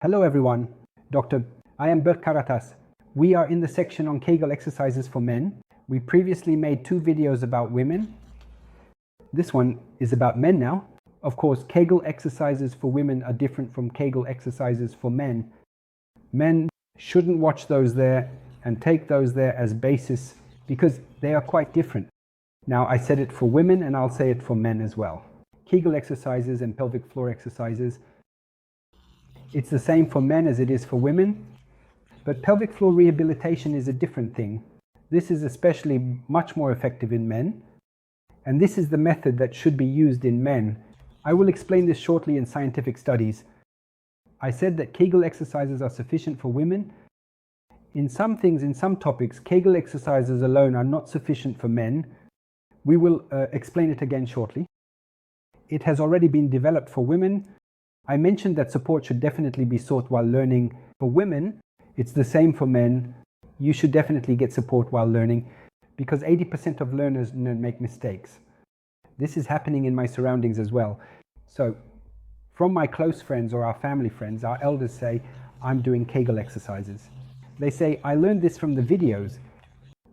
Hello everyone, I am Berk. We are in the section on Kegel Exercises for Men. We previously made 2 videos about women. This one is about men now. Of course, Kegel Exercises for women are different from Kegel Exercises for men. Men shouldn't watch those there and take those there as basis because they are quite different. Now, I said it for women and I'll say it for men as well. Kegel exercises and pelvic floor exercises, it's the same for men as it is for women, but pelvic floor rehabilitation is a different thing. This is especially much more effective in men, and this is the method that should be used in men. I will explain this shortly in scientific studies. I said that Kegel exercises are sufficient for women. In some things, in some topics, Kegel exercises alone are not sufficient for men. We will explain it again shortly. It has already been developed for women. I mentioned that support should definitely be sought while learning. For women, it's the same for men. You should definitely get support while learning because 80% of learners make mistakes. This is happening in my surroundings as well. So, from my close friends or our family friends, our elders say, I'm doing Kegel exercises. They say, I learned this from the videos,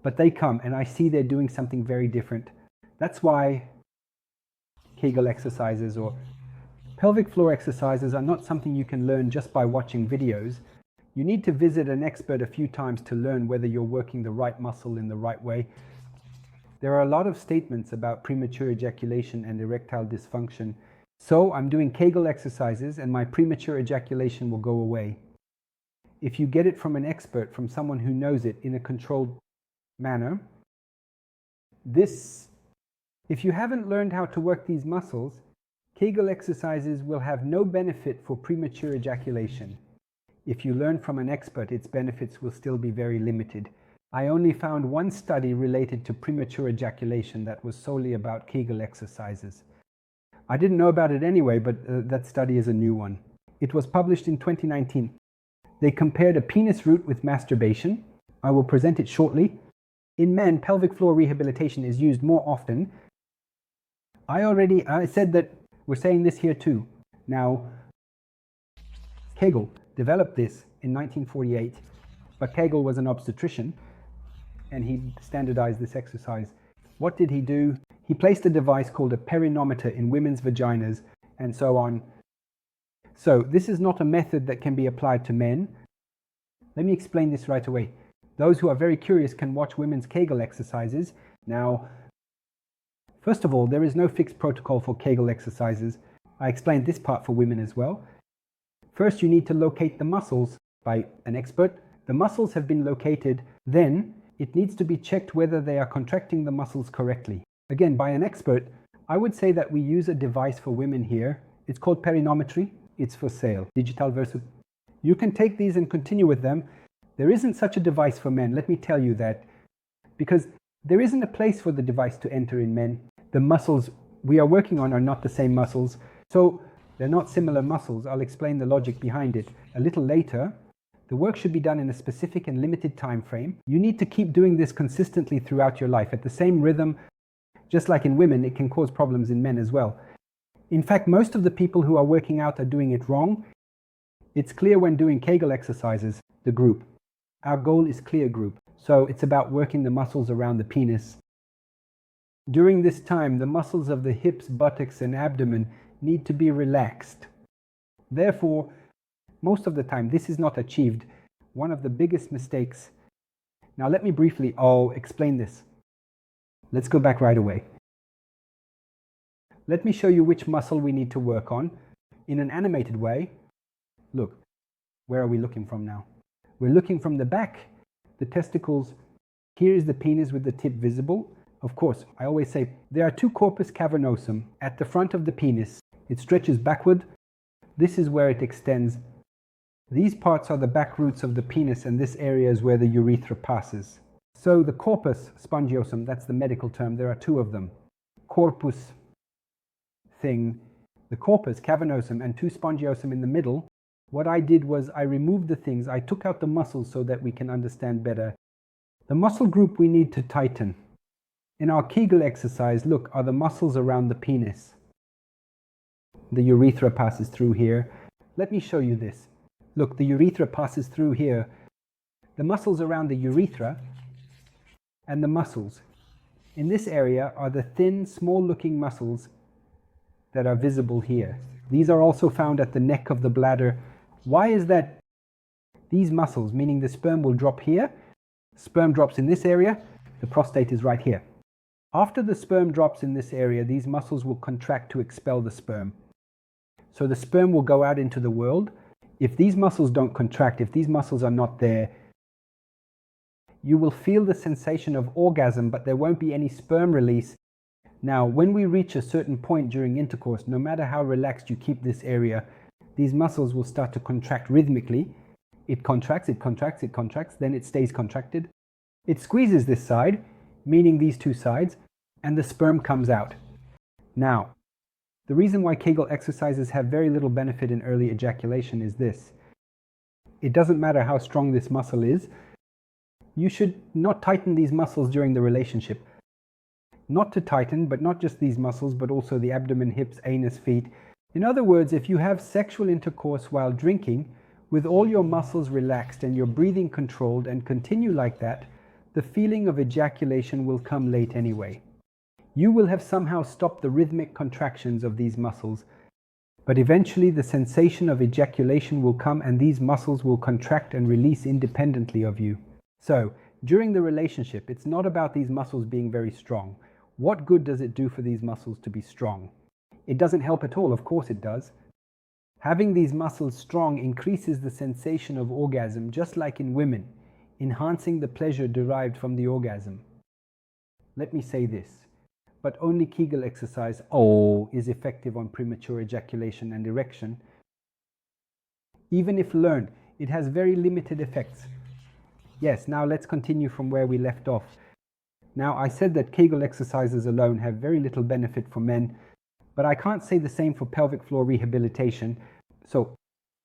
but they come and I see they're doing something very different. That's why Kegel exercises or pelvic floor exercises are not something you can learn just by watching videos. You need to visit an expert a few times to learn whether you're working the right muscle in the right way. There are a lot of statements about premature ejaculation and erectile dysfunction. So I'm doing Kegel exercises and my premature ejaculation will go away. If you get it from an expert, from someone who knows it in a controlled manner, if you haven't learned how to work these muscles, Kegel exercises will have no benefit for premature ejaculation. If you learn from an expert, its benefits will still be very limited. I only found one study related to premature ejaculation that was solely about Kegel exercises. I didn't know about it anyway, but that study is a new one. It was published in 2019. They compared a penis root with masturbation. I will present it shortly. In men, pelvic floor rehabilitation is used more often. I said that we're saying this here too. Now, Kegel developed this in 1948, but Kegel was an obstetrician and he standardized this exercise. What did he do? He placed a device called a perinometer in women's vaginas and so on. So this is not a method that can be applied to men. Let me explain this right away. Those who are very curious can watch women's Kegel exercises. Now, first of all, there is no fixed protocol for Kegel exercises. I explained this part for women as well. First, you need to locate the muscles by an expert. The muscles have been located. Then, it needs to be checked whether they are contracting the muscles correctly. Again, by an expert, I would say that we use a device for women here. It's called perinometry. It's for sale. Digital versus. You can take these and continue with them. There isn't such a device for men. Let me tell you that. Because there isn't a place for the device to enter in men. The muscles we are working on are not the same muscles. So they're not similar muscles. I'll explain the logic behind it a little later. The work should be done in a specific and limited time frame. You need to keep doing this consistently throughout your life at the same rhythm. Just like in women, it can cause problems in men as well. In fact, most of the people who are working out are doing it wrong. It's clear when doing Kegel exercises, the group. Our goal is clear group. So it's about working the muscles around the penis. During this time, the muscles of the hips, buttocks, and abdomen need to be relaxed. Therefore, most of the time, this is not achieved. One of the biggest mistakes. Now, let me briefly explain this. Let's go back right away. Let me show you which muscle we need to work on in an animated way. Look, where are we looking from now? We're looking from the back, the testicles. Here is the penis with the tip visible. Of course, I always say there are 2 corpus cavernosum at the front of the penis. It stretches backward. This is where it extends. These parts are the back roots of the penis and this area is where the urethra passes. So the corpus spongiosum, that's the medical term, there are 2 of them. Corpus thing, the corpus cavernosum and 2 spongiosum in the middle. What I did was I removed the things, I took out the muscles so that we can understand better. The muscle group we need to tighten. In our Kegel exercise, look, are the muscles around the penis. The urethra passes through here. Let me show you this. Look, the urethra passes through here. The muscles around the urethra and the muscles in this area are the thin, small-looking muscles that are visible here. These are also found at the neck of the bladder. Why is that? These muscles, meaning the sperm will drop here, sperm drops in this area, the prostate is right here. After the sperm drops in this area, these muscles will contract to expel the sperm. So the sperm will go out into the world. If these muscles don't contract, if these muscles are not there, you will feel the sensation of orgasm, but there won't be any sperm release. Now, when we reach a certain point during intercourse, no matter how relaxed you keep this area, these muscles will start to contract rhythmically. It contracts, it contracts, it contracts, then it stays contracted. It squeezes this side, meaning these two sides, and the sperm comes out. Now, the reason why Kegel exercises have very little benefit in early ejaculation is this. It doesn't matter how strong this muscle is. You should not tighten these muscles during the relationship. Not to tighten, but not just these muscles, but also the abdomen, hips, anus, feet. In other words, if you have sexual intercourse while drinking, with all your muscles relaxed and your breathing controlled and continue like that, the feeling of ejaculation will come late anyway. You will have somehow stopped the rhythmic contractions of these muscles, but eventually the sensation of ejaculation will come and these muscles will contract and release independently of you. So, during the relationship, it's not about these muscles being very strong. What good does it do for these muscles to be strong? It doesn't help at all, of course it does. Having these muscles strong increases the sensation of orgasm, just like in women, enhancing the pleasure derived from the orgasm. Let me say this, but only Kegel exercise is effective on premature ejaculation and erection. Even if learned, it has very limited effects. Yes, now let's continue from where we left off. Now, I said that Kegel exercises alone have very little benefit for men, but I can't say the same for pelvic floor rehabilitation. So,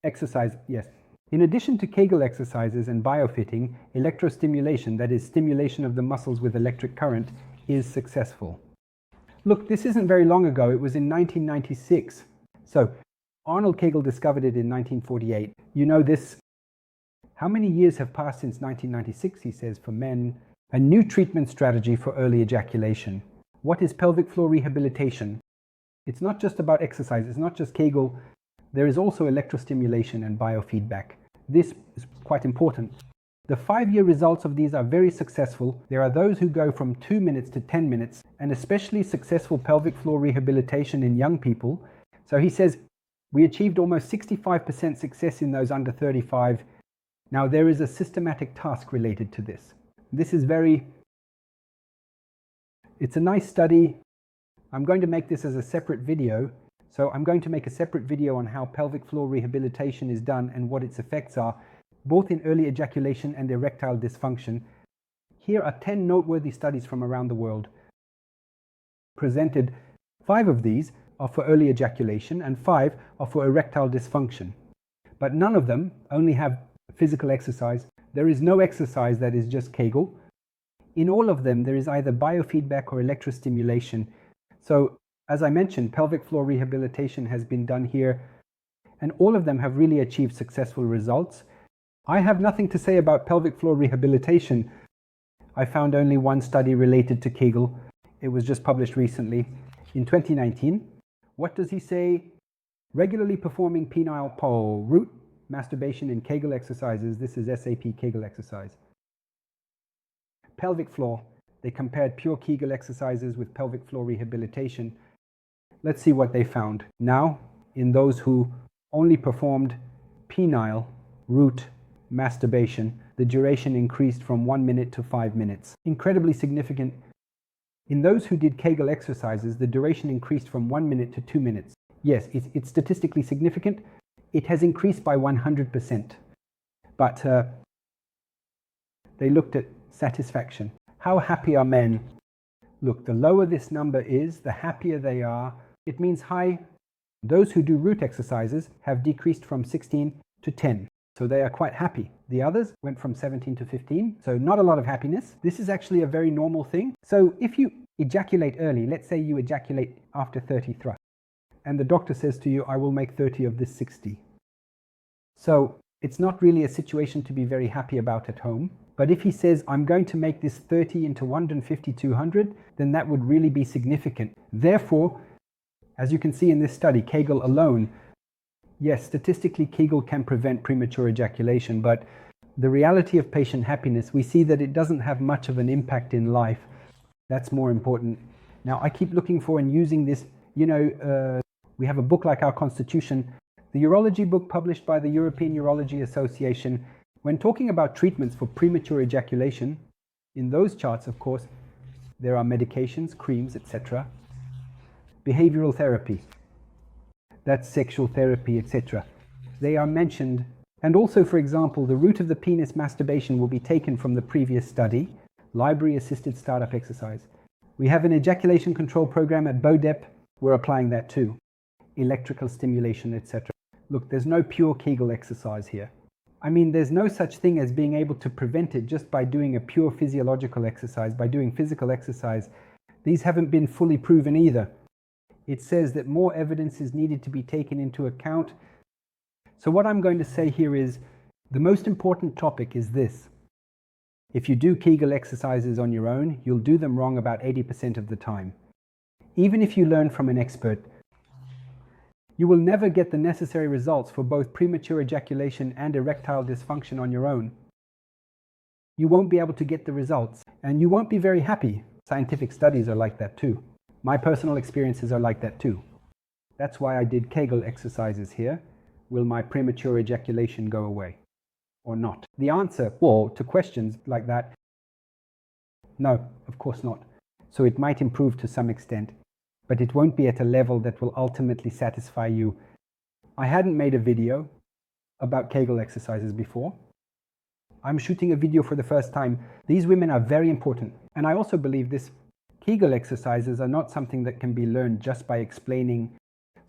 exercise, yes. In addition to Kegel exercises and biofitting, electrostimulation, that is stimulation of the muscles with electric current, is successful. Look, this isn't very long ago. It was in 1996. So, Arnold Kegel discovered it in 1948. You know this. How many years have passed since 1996, he says, for men? A new treatment strategy for early ejaculation. What is pelvic floor rehabilitation? It's not just about exercise, it's not just Kegel. There is also electrostimulation and biofeedback. This is quite important. The 5-year results of these are very successful. There are those who go from 2 minutes to 10 minutes, and especially successful pelvic floor rehabilitation in young people. So he says, we achieved almost 65% success in those under 35. Now there is a systematic task related to this. This is it's a nice study. I'm going to make this as a separate video. So I'm going to make a separate video on how pelvic floor rehabilitation is done and what its effects are, both in early ejaculation and erectile dysfunction. Here are 10 noteworthy studies from around the world. Presented, 5 of these are for early ejaculation and 5 are for erectile dysfunction. But none of them only have physical exercise. There is no exercise that is just Kegel. In all of them, there is either biofeedback or electrostimulation. So, as I mentioned, pelvic floor rehabilitation has been done here, and all of them have really achieved successful results. I have nothing to say about pelvic floor rehabilitation. I found only one study related to Kegel. It was just published recently in 2019. What does he say? Regularly performing penile pole, root, masturbation in Kegel exercises. This is SAP Kegel exercise. Pelvic floor. They compared pure Kegel exercises with pelvic floor rehabilitation. Let's see what they found. Now, in those who only performed penile, root, masturbation, the duration increased from 1 minute to 5 minutes. Incredibly significant. In those who did Kegel exercises, the duration increased from 1 minute to 2 minutes. Yes, it's statistically significant. It has increased by 100%. But they looked at satisfaction. How happy are men? Look, the lower this number is, the happier they are. It means high. Those who do root exercises have decreased from 16 to 10. So they are quite happy. The others went from 17 to 15. So not a lot of happiness. This is actually a very normal thing. So if you ejaculate early, let's say you ejaculate after 30 thrusts, and the doctor says to you, I will make 30 of this 60. So it's not really a situation to be very happy about at home. But if he says, I'm going to make this 30 into 150, 200, then that would really be significant. Therefore, as you can see in this study, Kegel alone, yes, statistically Kegel can prevent premature ejaculation, but the reality of patient happiness, we see that it doesn't have much of an impact in life. That's more important. Now, I keep looking for and using this, we have a book like our Constitution, the urology book published by the European Urology Association. When talking about treatments for premature ejaculation, in those charts, of course, there are medications, creams, etc. Behavioral therapy, that's sexual therapy, etc. They are mentioned. And also, for example, the root of the penis masturbation will be taken from the previous study, library-assisted startup exercise. We have an ejaculation control program at BODEP. We're applying that too. Electrical stimulation, etc. Look, there's no pure Kegel exercise here. I mean, there's no such thing as being able to prevent it just by doing a pure physiological exercise, by doing physical exercise. These haven't been fully proven either. It says that more evidence is needed to be taken into account. So what I'm going to say here is, the most important topic is this. If you do Kegel exercises on your own, you'll do them wrong about 80% of the time. Even if you learn from an expert, you will never get the necessary results for both premature ejaculation and erectile dysfunction on your own. You won't be able to get the results, and you won't be very happy. Scientific studies are like that too. My personal experiences are like that too. That's why I did Kegel exercises here. Will my premature ejaculation go away or not? The answer, to questions like that, no, of course not. So it might improve to some extent, but it won't be at a level that will ultimately satisfy you. I hadn't made a video about Kegel exercises before. I'm shooting a video for the first time. These women are very important. And I also believe this Kegel exercises are not something that can be learned just by explaining.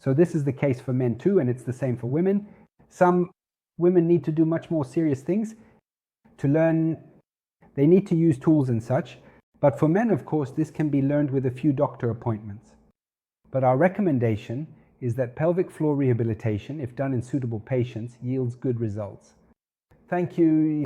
So this is the case for men too, and it's the same for women. Some women need to do much more serious things to learn. They need to use tools and such. But for men, of course, this can be learned with a few doctor appointments. But our recommendation is that pelvic floor rehabilitation, if done in suitable patients, yields good results. Thank you.